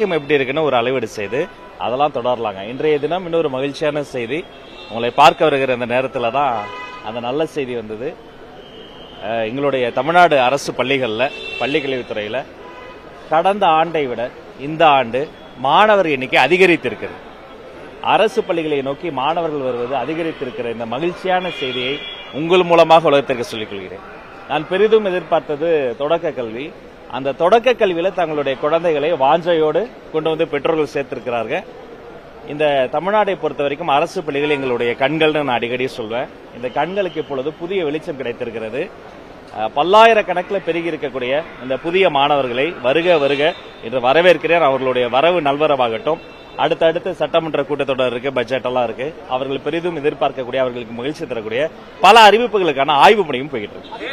வாக்கியம் எப்படி இருக்குன்னு ஒரு அளவீடு செய்து அதெல்லாம் தொடரலாங்க. இன்றைய தினம் இன்னொரு மகிழ்ச்சியான செய்தி, உங்களை பார்க்க வருகிற இந்த நேரத்தில் தான் அந்த நல்ல செய்தி வந்தது. எங்களுடைய தமிழ்நாடு அரசு பள்ளிகளில் பள்ளிக்கல்வித்துறையில் கடந்த ஆண்டை விட இந்த ஆண்டு மாணவர் எண்ணிக்கை அதிகரித்திருக்கிறது. அரசு பள்ளிகளை நோக்கி மாணவர்கள் வருவது அதிகரித்திருக்கிற இந்த மகிழ்ச்சியான செய்தியை உங்கள் மூலமாக உலகத்திற்கு சொல்லிக் கொள்கிறேன். நான் பெரிதும் எதிர்பார்த்தது தொடக்க கல்வி. அந்த தொடக்க கல்வியில் தங்களுடைய குழந்தைகளை வாஞ்சையோடு கொண்டு வந்து பெற்றோர்கள் சேர்த்திருக்கிறார்கள். இந்த தமிழ்நாட்டை பொறுத்த வரைக்கும் அரசு பள்ளிகள் எங்களுடைய கண்கள்னு நான் அடிக்கடி சொல்வேன். இந்த கண்களுக்கு இப்பொழுது புதிய வெளிச்சம் கிடைத்திருக்கிறது. பல்லாயிரக்கணக்கில் பெருகி இருக்கக்கூடிய இந்த புதிய மாணவர்களை வருக வருக என்று வரவேற்கிறேன். அவர்களுடைய வரவு நல்வரவாகட்டும். அடுத்தடுத்து சட்டமன்ற கூட்டத்தொடர் இருக்கு, பட்ஜெட் எல்லாம் இருக்கு. அவர்கள் பெரிதும் எதிர்பார்க்கக்கூடிய, அவர்களுக்கு மகிழ்ச்சி தரக்கூடிய பல அறிவிப்புகளுக்கான ஆய்வு பணியும் போயிட்டு இருக்கு.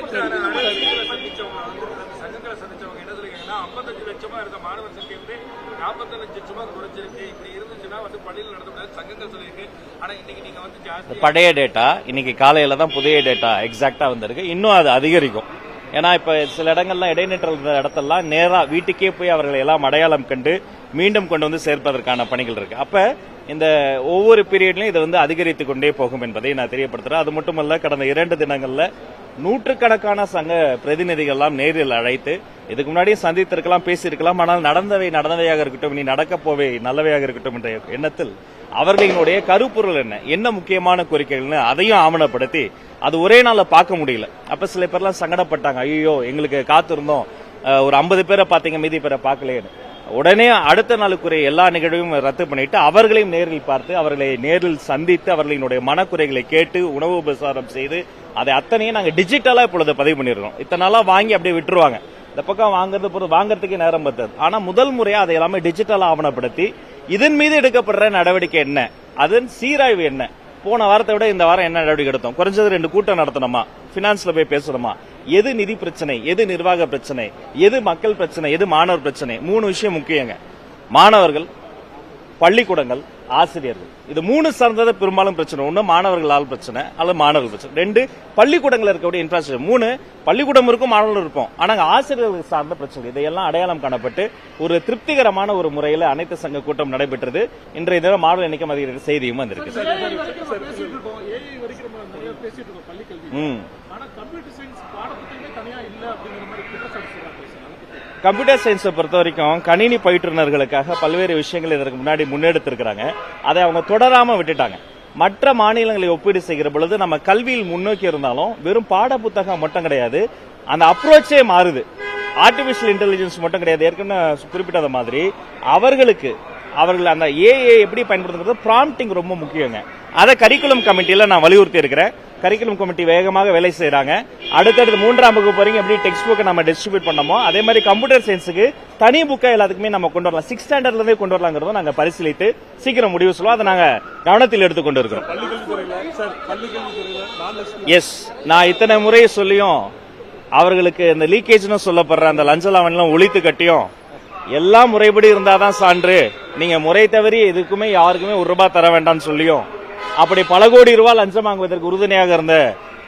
பழைய டேட்டா இன்னைக்கு காலையில தான் புதிய டேட்டா எக்ஸாக்டா வந்திருக்கு. இன்னும் அது அதிகரிக்கும். ஏன்னா இப்ப சில இடங்கள்லாம் இடைநிற்றல் இடத்தெல்லாம் நேரா வீட்டுக்கே போய் அவர்களை எல்லாம் அடையாளம் கண்டு மீண்டும் கொண்டு வந்து சேர்ப்பதற்கான பணிகள் இருக்கு. அப்ப இந்த ஒவ்வொரு பீரியட்லயும் இது வந்து அதிகரித்துக் கொண்டே போகும் என்பதை நான் தெரியப்படுத்துறேன். அது மட்டுமல்ல, கடந்த 2 தினங்கள்ல நூற்றுக்கணக்கான சங்க பிரதிநிதிகள்லாம் நேரில் அழைத்து இதுக்கு முன்னாடியே சந்தித்திருக்கலாம், பேசியிருக்கலாம். ஆனால் நடந்தவை நடந்தவையாக இருக்கட்டும், இனி நடக்கப் போவே நல்லவையாக இருக்கட்டும் என்ற எண்ணத்தில் அவர்களினுடைய கருப்பொருள் என்ன முக்கியமான கோரிக்கைகள்னு அதையும் ஆவணப்படுத்தி அது ஒரே நாள்ல பார்க்க முடியல. அப்ப சில பேர்லாம் சங்கடப்பட்டாங்க, ஐயோ எங்களுக்கு காத்திருந்தோம், ஒரு 50 பேரை பார்த்தீங்க, மீதி பேரை பார்க்கலையேன்னு. உடனே அடுத்த நாளுக்குரிய எல்லா நிகழ்வையும் ரத்து பண்ணிட்டு அவர்களையும் நேரில் பார்த்து அவர்களை நேரில் சந்தித்து அவர்களினுடைய மனக்குறைகளை கேட்டு உணவு உபசாரம் செய்து அதை அத்தனையும் நாங்க டிஜிட்டலா இப்பொழுது பதிவு பண்ணிருக்கோம். இத்தனை நாளா வாங்கி அப்படியே விட்டுருவாங்க. இந்த பக்கம் வாங்கறதுக்கே நேரம் பத்தாது. ஆனா முதல் முறையா அதை எல்லாமே டிஜிட்டலா ஆவணப்படுத்தி இதன் மீது எடுக்கப்படுற நடவடிக்கை என்ன, அதன் சீராய்வு என்ன, போன வாரத்தை விட இந்த வாரம் என்ன நடவடிக்கை எடுத்தோம், குறைஞ்சது 2 கூட்டம் நடத்தணுமா, பினான்ஸ்ல போய் பேசணுமா, எது நிதி பிரச்சனை, எது நிர்வாக பிரச்சனை, எது மக்கள் பிரச்சனை, எது மாணவர் பிரச்சனை. 3 விஷயம் முக்கியங்க. மாணவர்கள், பள்ளிக்கூடங்கள், ஆசிரியர்கள். இது 3 சார்ந்தது பெரும்பாலும் பிரச்சனை. 1 மாணவர்களால் பிரச்சனை அல்லது மாணவர்கள் பிரச்சனை. 2 பள்ளிக்கூடங்கள் இருக்கக்கூடிய இன்ஃப்ராஸ்ட்ரக்சர். 3 பள்ளிக்கூடம் இருக்கும், மாணவர்கள் இருப்போம், ஆனா ஆசிரியர்கள் சார்ந்த பிரச்சனை. இதையெல்லாம் அடையாளம் காணப்பட்டு ஒரு திருப்திகரமான ஒரு முறையில் அனைத்து சங்க கூட்டம் நடைபெற்றது. இன்றைய தினம் மாணவர் எண்ணிக்கை அதிகரிக்கிற செய்தியும் வந்திருக்கு. கம்ப்யூட்டர் சயின்ஸை பொறுத்த வரைக்கும் கணினி பயிற்றுனர்களுக்காக பல்வேறு விஷயங்கள் இதற்கு முன்னாடி முன்னெடுத்திருக்கிறாங்க. அதை அவங்க தொடராம விட்டுட்டாங்க. மற்ற மாநிலங்களை ஒப்பீடு செய்கிற பொழுது நம்ம கல்வியில் முன்னோக்கி இருந்தாலும் வெறும் பாட புத்தகம் மட்டும் கிடையாது, அந்த அப்ரோச்சே மாறுது. ஆர்டிபிஷியல் இன்டெலிஜென்ஸ் மட்டும் கிடையாது. ஏற்கனவே குறிப்பிட்டத மாதிரி அவர்கள் அந்த ஏஐ எப்படி பயன்படுத்துறது, ப்ராம்ப்டிங் ரொம்ப முக்கியங்க. அதை கரிக்குலம் கமிட்டியில நான் வலியுறுத்தி இருக்கிறேன். கரிக்குலம் கமிட்டி வேகமாக வேலை செய்யறாங்க. அடுத்தடுத்து 3ஆம் வகுப்பு வரைக்கும் எப்படி டெக்ஸ்ட் புக்கை நம்ம டிஸ்ட்ரிபியூட் பண்ணமோ அதே மாதிரி கம்ப்யூட்டர் சயின்ஸுக்கு தனி புக்கை எல்லாத்துக்குமே நம்ம கொண்டு வரலாம். 6th ஸ்டாண்டர்ட்ல இருந்தே கொண்டு வரலாங்கிறத நாங்க பரிசீலித்து சீக்கிரம் முடிவு சொல்லுவோம். அதை நாங்க கவனத்தில் எடுத்துக் கொண்டு இருக்கிறோம். எஸ், நான் இத்தனை முறை சொல்லியும் அவர்களுக்கு இந்த லீக்கேஜ்னு சொல்லப்படுற அந்த லஞ்ச லாவணிலாம் ஒழித்து கட்டியும் எல்லாம் முறைப்படி இருந்தாதான் சான்று, நீங்க முறை தவறி எதுக்குமே யாருக்குமே ₹1 தர வேண்டாம்னு சொல்லியும் அப்படி பல கோடி ரூபாய் லஞ்சம் வாங்குவதற்கு உறுதுணையாக இருந்த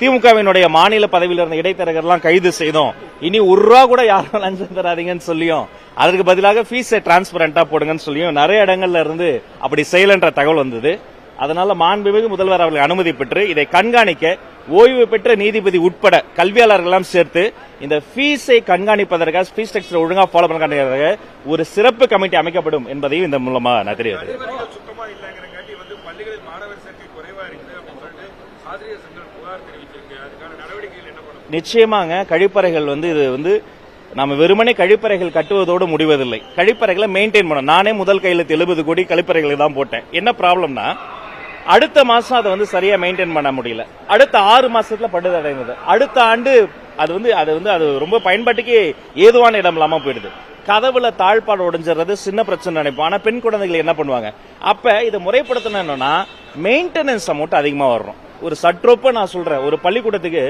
திமுகவினுடைய மாநில பதவியில் இருந்த இடைத்தரகர்லாம் கைது செய்தோம். இனி ₹1 கூட யாரும் லஞ்சம் தராதீங்கன்னு சொல்லியும் அதற்கு பதிலாக ஃபீஸை டிரான்ஸ்பரண்டா போடுங்கன்னு சொல்லியும் நிறைய இடங்கள்ல இருந்து அப்படி செய்யலன்ற தகவல் வந்தது. அதனால மாண்புமிகு முதல்வர் அவர்கள் அனுமதி பெற்று இதை கண்காணிக்க ஓய்வு பெற்ற நீதிபதி உட்பட கல்வியாளர்கள் சேர்த்து இந்த ஃபீஸை கண்காணிப்பதற்காக, ஃபீஸ் ஸ்ட்ரக்சர் ஒழுங்கா ஃபாலோ பண்ணுறதுக்காக ஒரு சிறப்பு கமிட்டி அமைக்கப்படும் என்பதையும் இந்த மூலமா நான் தெரியாது. நிச்சயமாங்க, கழிப்பறைகள் இது நம்ம வெறுமனே கழிப்பறைகள் கட்டுவதோடு முடிவதில்லை. கழிப்பறைகளை மெயின்டைன் பண்ணணும். நானே முதல் கையெழுத்து 70 கோடி கழிப்பறைகளை தான் போட்டேன். என்ன ப்ராப்ளம்னா அடுத்த மாசம் அதை சரியா மெயின்டைன் பண்ண முடியல. அடுத்த 6 மாசத்துல படுதடைந்தது. அடுத்த ஆண்டு அது ரொம்ப பயன்பாட்டுக்கு ஏதுவான இடம் இல்லாம போயிடுது. கதவுல தாழ்பாடு உடைஞ்சிடுறது சின்ன பிரச்சனை நினைப்போம். ஆனா பெண் குழந்தைகள் என்ன பண்ணுவாங்க? அப்ப இதை முறைப்படுத்தணும்னா மெயின்டெனன்ஸ் அமௌண்ட் அதிகமா வரும். ஒரு சற்றொப்ப நான் சொல்றேன், ஒரு பள்ளிக்கூடத்துக்கு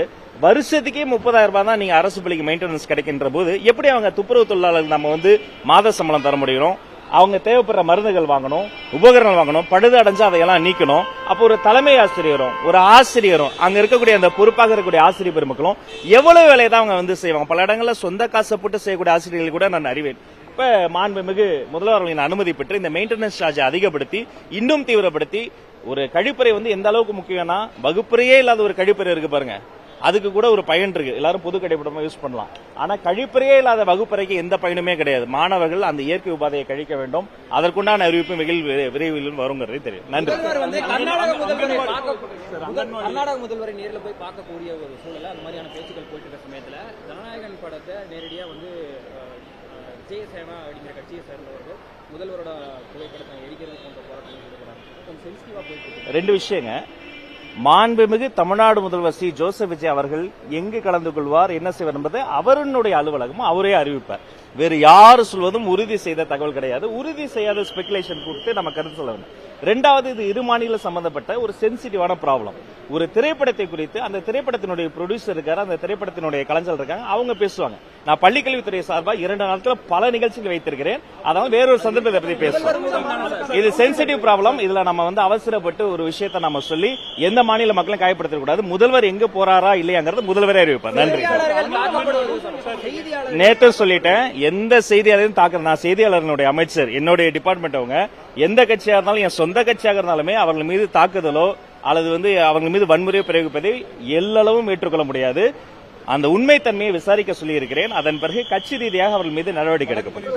வருஷத்துக்கே 30,000 தான் நீங்க அரசு பள்ளிக்கு மெயின்டெனன்ஸ் கிடைக்கின்ற போது எப்படி அவங்க துப்புரவு தொழிலாளர்கள் நம்ம மாத சம்பளம் தர முடியும்? அவங்க தேவைப்படுற மருந்துகள் வாங்கணும், உபகரணங்கள் வாங்கணும், பழுது அடைஞ்சா அதையெல்லாம் நீக்கணும். அப்போ ஒரு தலைமை ஆசிரியரும் ஒரு ஆசிரியரும் அங்க இருக்கக்கூடிய அந்த பொறுப்பாக இருக்கக்கூடிய ஆசிரியர் பெருமக்களும் எவ்வளவு வேலையை தான் அவங்க செய்வாங்க. பல இடங்கள்ல சொந்த காசை போட்டு செய்யக்கூடிய ஆசிரியர்கள் கூட நான் அறிவேன். இப்ப மாண்புமிகு முதல்வர்களின் அனுமதி பெற்று இந்த மெயின்டெனன்ஸ் சார்ஜ் அதிகப்படுத்தி இன்னும் தீவிரப்படுத்தி ஒரு கழிப்பறை வந்து எந்த அளவுக்கு முக்கியம்னா வகுப்பறையே இல்லாத ஒரு கழிப்பறை இருக்கு பாருங்க, அதுக்கு கூட ஒரு பயன் இருக்கு. எல்லாரும் பொது கழிப்பிடமா யூஸ் பண்ணலாம். ஆனா கழிப்பறையே இல்லாத வகுப்பறைக்கு எந்த பயனுமே கிடையாது. மாணவர்கள் அந்த இயற்கை உபாதையை கழிக்க வேண்டும். அதற்குண்டான அறிவிப்பு விரைவில் வருங்கிறது தெரியும். நன்றி. கர்நாடக முதல்வரை நேரில் போய் பார்க்கக்கூடிய ஒரு சூழல அந்த மாதிரியான பேச்சுக்கள் போயிட்டு இருக்க சமயத்துல ஜனநாயகன் படத்தை நேரடியா வந்து விஜயசேனா அப்படிங்கிற கட்சியை சேர்ந்தவர்கள் முதல்வரோட புகைப்படத்தை எரிக்கிறது போன்ற போராட்டங்கள் ஈடுபடுறாங்க. கொஞ்சம் சென்சிட்டிவா போயிட்டு இருக்கு. ரெண்டு விஷயங்க. மாண்புமிகு தமிழ்நாடு முதல்வர் சி ஜோசப் விஜய் அவர்கள் எங்கு கலந்து கொள்வார், என்ன செய்வார் என்பதை அவருடைய அலுவலகம் அவரே அறிவிப்பார். வேறு யாரு சொல்வதும் உறுதி செய்த தகவல் கிடையாது. உறுதி செய்யாத ஸ்பெகுலேஷன் கொடுத்து நம்ம கருத்து சொல்ல வேண்டும். ரெண்டாவது, இது இரு மாநில சம்பந்தப்பட்ட ஒரு சென்சிட்டிவான ப்ராப்ளம். ஒரு திரைப்படத்தை குறித்து அந்த திரைப்படத்தினுடைய ப்ரொடியூசர் இருக்காரு, அந்த திரைப்படத்தினுடைய கலைஞர் இருக்காங்க, அவங்க பேசுவாங்க. நான் பள்ளிக்கல்வித்துறை சார்பாக 2 நாட்கள் பல நிகழ்ச்சிகள் வைத்திருக்கிறேன். அதனால வேறொரு சந்தர்ப்பத்தை பற்றி பேசுவோம். இது சென்சிட்டிவ் ப்ராப்ளம். இதுல நம்ம வந்து அவசரப்பட்டு ஒரு விஷயத்தை நம்ம சொல்லி எந்த மாநில மக்களும் காயப்படுத்தக்கூடாது. முதல்வர் எங்க போறாரா இல்லையாங்கிறது முதல்வரே அறிவிப்பார். நன்றி. நேற்று சொல்லிட்டேன், எந்த செய்தியாளரையும் தாக்குறது, நான் செய்தியாளர்களுடைய அமைச்சர், என்னுடைய டிபார்ட்மெண்ட், அவங்க எந்த கட்சியா இருந்தாலும் என் சொந்த கட்சியாக இருந்தாலுமே அவர்கள் மீது தாக்குதலோ அல்லது வந்து அவங்க மீது வன்முறையோ பிரயோகிப்பதை எல்லளவும் ஏற்றுக்கொள்ள முடியாது. அந்த உண்மைத்தன்மையை விசாரிக்க சொல்லியிருக்கிறேன். அதன் பிறகு கட்சி ரீதியாக அவர்கள் மீது நடவடிக்கை எடுக்கப்படும்.